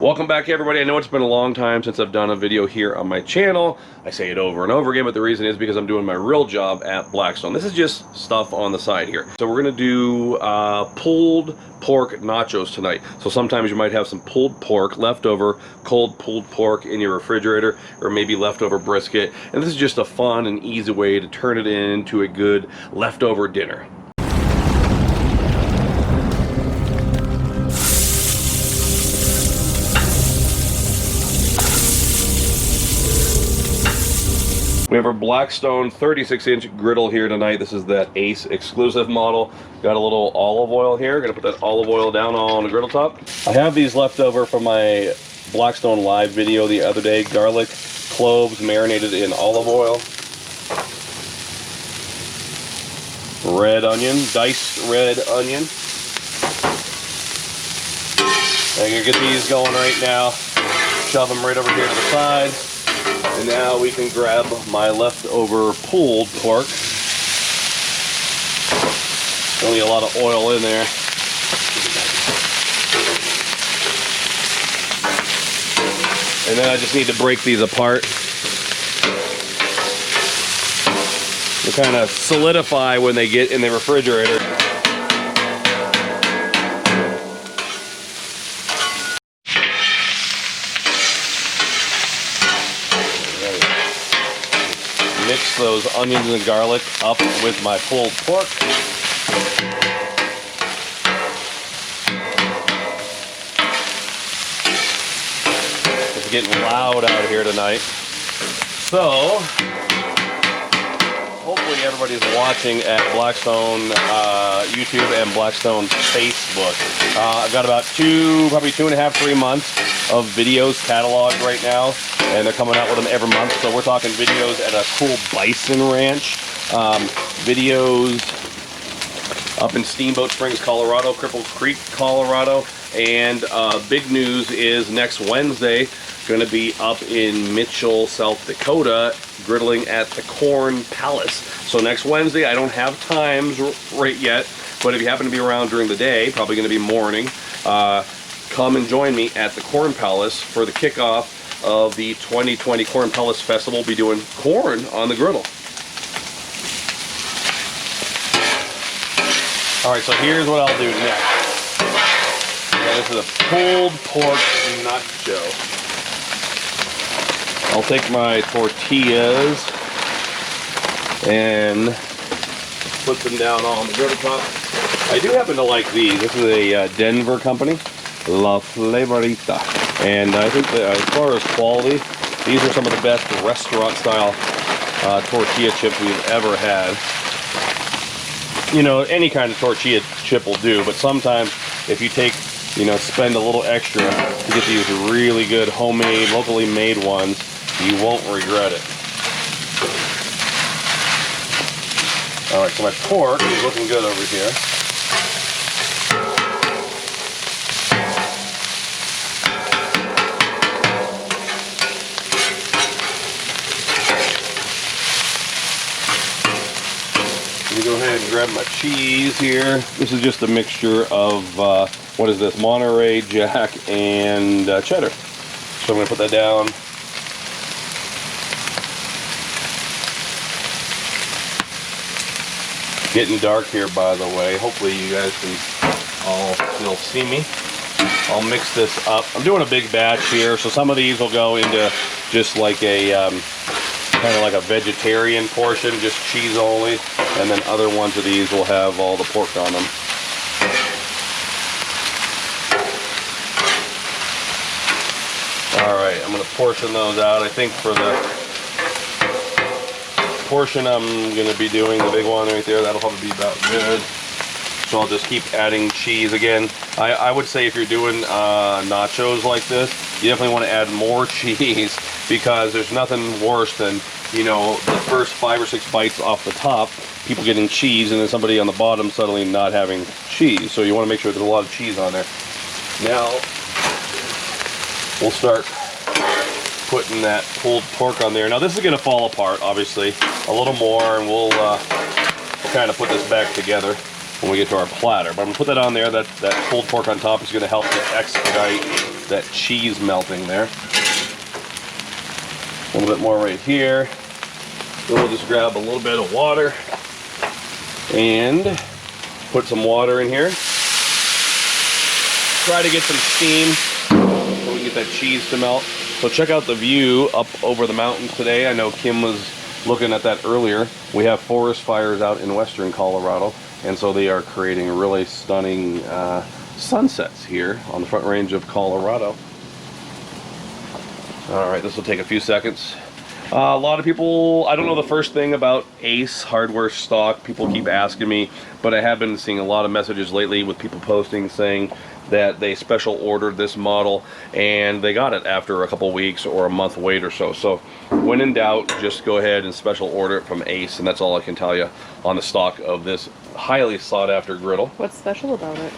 Welcome back, everybody. I know it's been a long time since I've done a video here on my channel. I say it over and over again, but the reason is because I'm doing my real job at Blackstone. This is just stuff on the side here. So we're going to do pulled pork nachos tonight. So sometimes you might have some pulled pork, leftover cold pulled pork in your refrigerator, or maybe leftover brisket. And this is just a fun and easy way to turn it into a good leftover dinner. We have our Blackstone 36-inch griddle here tonight. This is that Ace exclusive model. Got a little olive oil here. Gonna put that olive oil down on the griddle top. I have these left over from my Blackstone live video the other day. Garlic, cloves marinated in olive oil. Red onion, diced red onion. I'm gonna get these going right now. Shove them right over here to the side. And now we can grab my leftover pulled pork. Only a lot of oil in there. And then I just need to break these apart. They kind of solidify when they get in the refrigerator. Mix those onions and garlic up with my pulled pork. It's getting loud out here tonight. So, hopefully everybody's watching at Blackstone YouTube and Blackstone Facebook. I've got about probably 2.5, 3 months of videos cataloged right now, and they're coming out with them every month. So we're talking videos at a cool bison ranch, videos up in Steamboat Springs, Colorado, Cripple Creek, Colorado, and big news is next Wednesday going to be up in Mitchell, South Dakota, griddling at the Corn Palace. So next Wednesday, I don't have times right yet, but if you happen to be around during the day, probably going to be morning, come and join me at the Corn Palace for the kickoff of the 2020 Corn Palace Festival. We'll be doing corn on the griddle. Alright, so here's what I'll do next. Yeah, this is a pulled pork nacho. I'll take my tortillas and put them down on the griddle top. I do happen to like these. This is a Denver company, La Flavorita. And I think that as far as quality, these are some of the best restaurant-style tortilla chips we've ever had. You know, any kind of tortilla chip will do, but sometimes if you take, spend a little extra to get these really good homemade, locally made ones, you won't regret it. All right, so my pork is looking good over here. Go ahead and grab my cheese here. This is just a mixture of, what is this, Monterey Jack and cheddar. So I'm going to put that down. Getting dark here, by the way. Hopefully you guys can all still see me. I'll mix this up. I'm doing a big batch here, so some of these will go into just like a kind of like a vegetarian portion, just cheese only, and then other ones of these will have all the pork on them. Alright, I'm going to portion those out. I think for the portion I'm going to be doing, the big one right there, that'll probably be about good. So I'll just keep adding cheese again. I would say if you're doing nachos like this, you definitely want to add more cheese, because there's nothing worse than, the first 5 or 6 bites off the top, people getting cheese, and then somebody on the bottom suddenly not having cheese. So you want to make sure there's a lot of cheese on there. Now, we'll start putting that pulled pork on there. Now this is going to fall apart, obviously, a little more, and we'll kind of put this back together. when we get to our platter. But I'm gonna put that on there. That pulled pork on top is gonna help to expedite that cheese melting there. A little bit more right here. Then we'll just grab a little bit of water and put some water in here. Try to get some steam so we can get that cheese to melt. So check out the view up over the mountains today. I know Kim was looking at that earlier. We have forest fires out in western Colorado, and so they are creating really stunning sunsets here on the Front Range of Colorado. All right, this will take a few seconds. A lot of people, I don't know the first thing about Ace hardware stock. People keep asking me, but I have been seeing a lot of messages lately with people posting saying that they special ordered this model and they got it after a couple weeks or a month wait or so. So when in doubt, just go ahead and special order it from Ace, and that's all I can tell you on the stock of this highly sought after griddle. What's special about it?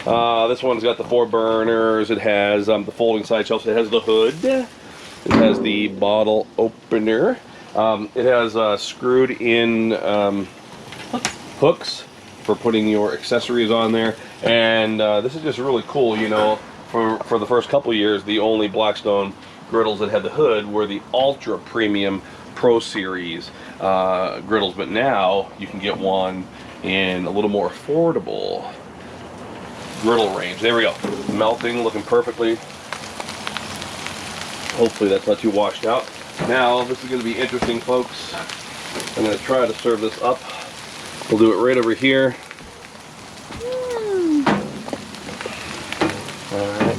This one's got the 4 burners. It has the folding side shelves. It has the hood. It has the bottle opener. It has screwed in hooks for putting your accessories on there. And this is just really cool, you know. For the first couple years, the only Blackstone griddles that had the hood were the Ultra Premium Pro Series griddles. But now you can get one in a little more affordable griddle range. There we go. Melting, looking perfectly. Hopefully that's not too washed out. Now, this is going to be interesting, folks. I'm going to try to serve this up. We'll do it right over here. Alright.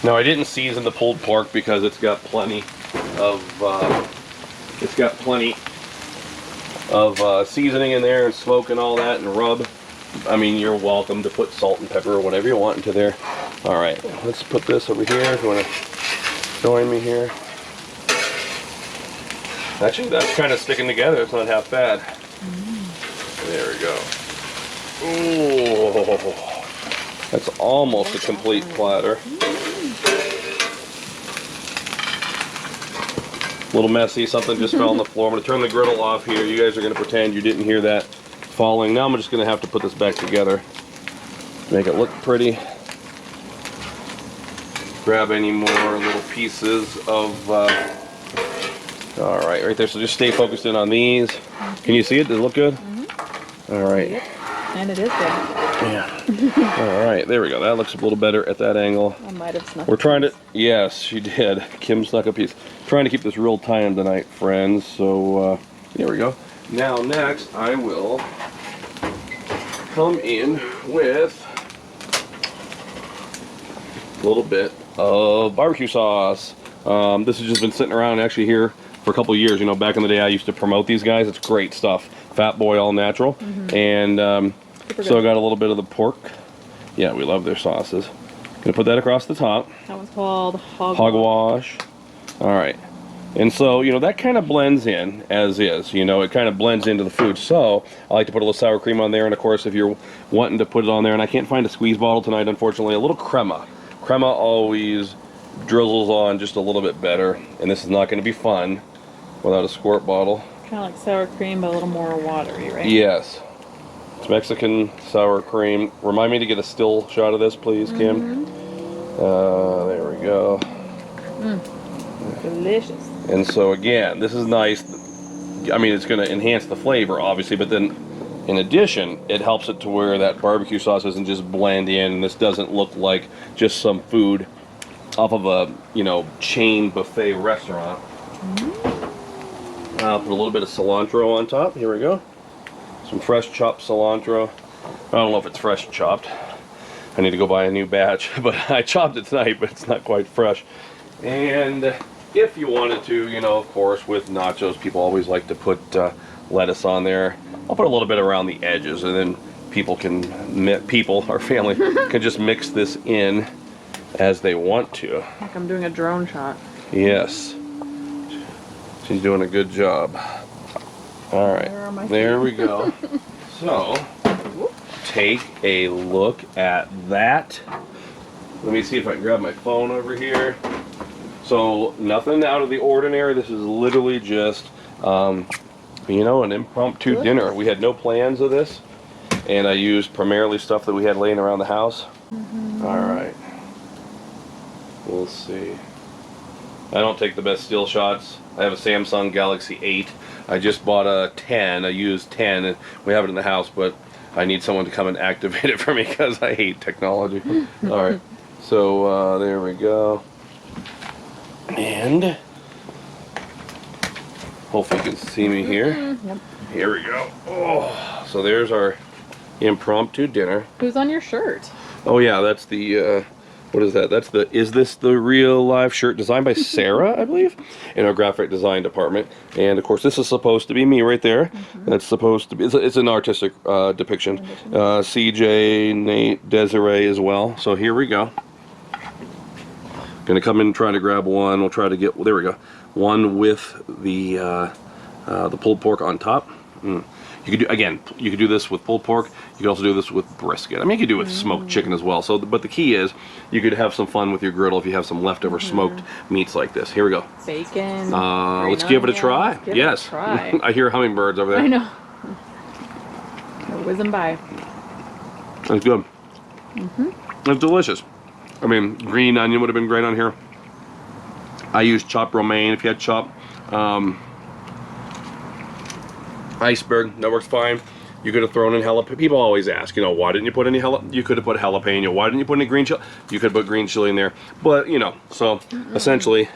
Now, I didn't season the pulled pork because it's got plenty of seasoning in there and smoke and all that and rub. I mean, you're welcome to put salt and pepper or whatever you want into there. Alright, let's put this over here if you want to join me here. Actually, that's kind of sticking together. It's not half bad. There we go. Ooh, that's almost a complete platter. A little messy. Something just fell on the floor. I'm going to turn the griddle off here. You guys are going to pretend you didn't hear that falling. Now I'm just going to have to put this back together. Make it look pretty. Grab any more little pieces of... all right there. So just stay focused in on these. Can you see it? Does it look good? Mm-hmm. All right. Yep. And it is good. Yeah. All right. There we go. That looks a little better at that angle. I might have snuck. We're trying to. Yes, she did. Kim snuck a piece. Trying to keep this real time tonight, friends. So there we go. Now next, I will come in with a little bit of barbecue sauce. This has just been sitting around actually here for a couple of years. You know, back in the day I used to promote these guys. It's great stuff. Fat Boy all natural. And so I got a little bit of the pork. Yeah, we love their sauces. Gonna put that across the top. That one's called Hogwash. All right. And so, you know, that kind of blends in as is. You know, it kind of blends into the food. So I like to put a little sour cream on there. And of course, if you're wanting to put it on there, and I can't find a squeeze bottle tonight, unfortunately, a little crema. Crema always drizzles on just a little bit better. And this is not going to be fun without a squirt bottle. Kind of like sour cream, but a little more watery, right? Yes. It's Mexican sour cream. Remind me to get a still shot of this, please, Kim. There we go. Delicious. And so again, this is nice. I mean, it's going to enhance the flavor, obviously, but then in addition, it helps it to where that barbecue sauce doesn't just blend in, and this doesn't look like just some food off of a, you know, chain buffet restaurant. I'll put a little bit of cilantro on top. Here we go. Some fresh chopped cilantro. I don't know if it's fresh chopped. I need to go buy a new batch, but I chopped it tonight, but it's not quite fresh. And if you wanted to, you know, of course, with nachos, people always like to put lettuce on there. I'll put a little bit around the edges, and then our family, can just mix this in as they want to. Like I'm doing a drone shot. Yes. She's doing a good job. All right, there we go. So, take a look at that. Let me see if I can grab my phone over here. So, nothing out of the ordinary. This is literally just, you know, an impromptu dinner. We had no plans of this. and I used primarily stuff that we had laying around the house. All right. We'll see. I don't take the best still shots. I have a Samsung Galaxy 8. I just bought a 10. I used 10, and we have it in the house, but I need someone to come and activate it for me because I hate technology. All right. So there we go. And hopefully you can see me here. Yep. Here we go. Oh, so there's our impromptu dinner. Who's on your shirt? Oh yeah, that's the what is that? That's the Is This the Real Life shirt, designed by Sarah, I believe, in our graphic design department. And of course, this is supposed to be me right there. That's supposed to be. It's an artistic depiction. CJ, Nate, Desiree as well. So here we go. Gonna come in and try to grab one. We'll try to get. Well, there we go. One with the pulled pork on top. You could do, again, you could do this with pulled pork. You could also do this with brisket. I mean, you could do it with smoked chicken as well. So, but the key is you could have some fun with your griddle if you have some leftover smoked meats like this. Here we go. Bacon. Let's give it a try. Yes. It a try. I hear hummingbirds over there. I know. They're whizzing by. It's good. It's delicious. I mean, green onion would have been great on here. I used chopped romaine. If you had chopped iceberg, that works fine. You could have thrown in jalapeno. People always ask, you know, why didn't you put any jalapeno? You could have put jalapeno. Why didn't you put any green chili? You could put green chili in there. But, you know, so essentially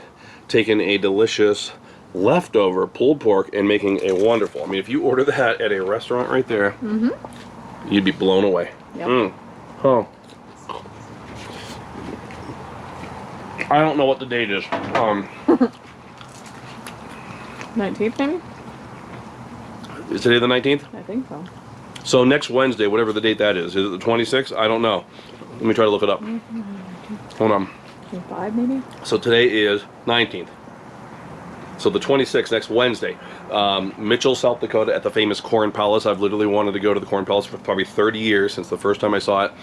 taking a delicious leftover pulled pork and making a wonderful. I mean, if you order that at a restaurant right there, you'd be blown away. Yep. Oh. I don't know what the date is. 19th, maybe? Is today the 19th? I think so. So next Wednesday, whatever the date that is it the 26th? I don't know. Let me try to look it up. Hold on. 25, maybe? So today is 19th. So the 26th, next Wednesday, Mitchell, South Dakota, at the famous Corn Palace. I've literally wanted to go to the Corn Palace for probably 30 years since the first time I saw it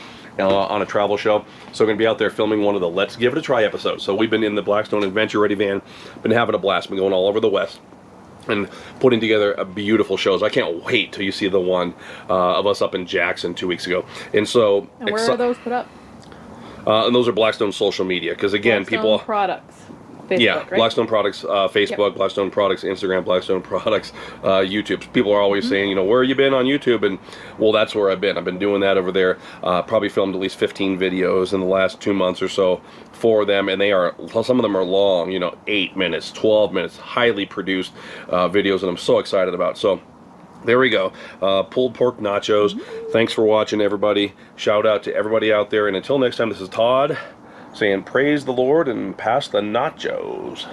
on a travel show. So I'm going to be out there filming one of the Let's Give It a Try episodes. So we've been in the Blackstone Adventure Ready van, been having a blast, been going all over the West, and putting together a beautiful shows. I can't wait till you see the one of us up in Jackson 2 weeks ago. And so, And where are those put up? And those are Blackstone social media, because again, Blackstone products. Facebook, yeah, right? Blackstone Products, Facebook, Blackstone Products, Instagram, Blackstone Products, YouTube. People are always saying, you know, where have you been on YouTube? And, well, that's where I've been. I've been doing that over there. Probably filmed at least 15 videos in the last 2 months or so for them. And they are, some of them are long, you know, 8 minutes, 12 minutes, highly produced videos that I'm so excited about. So, there we go. Pulled pork nachos. Thanks for watching, everybody. Shout out to everybody out there. And until next time, this is Todd saying praise the Lord and pass the nachos.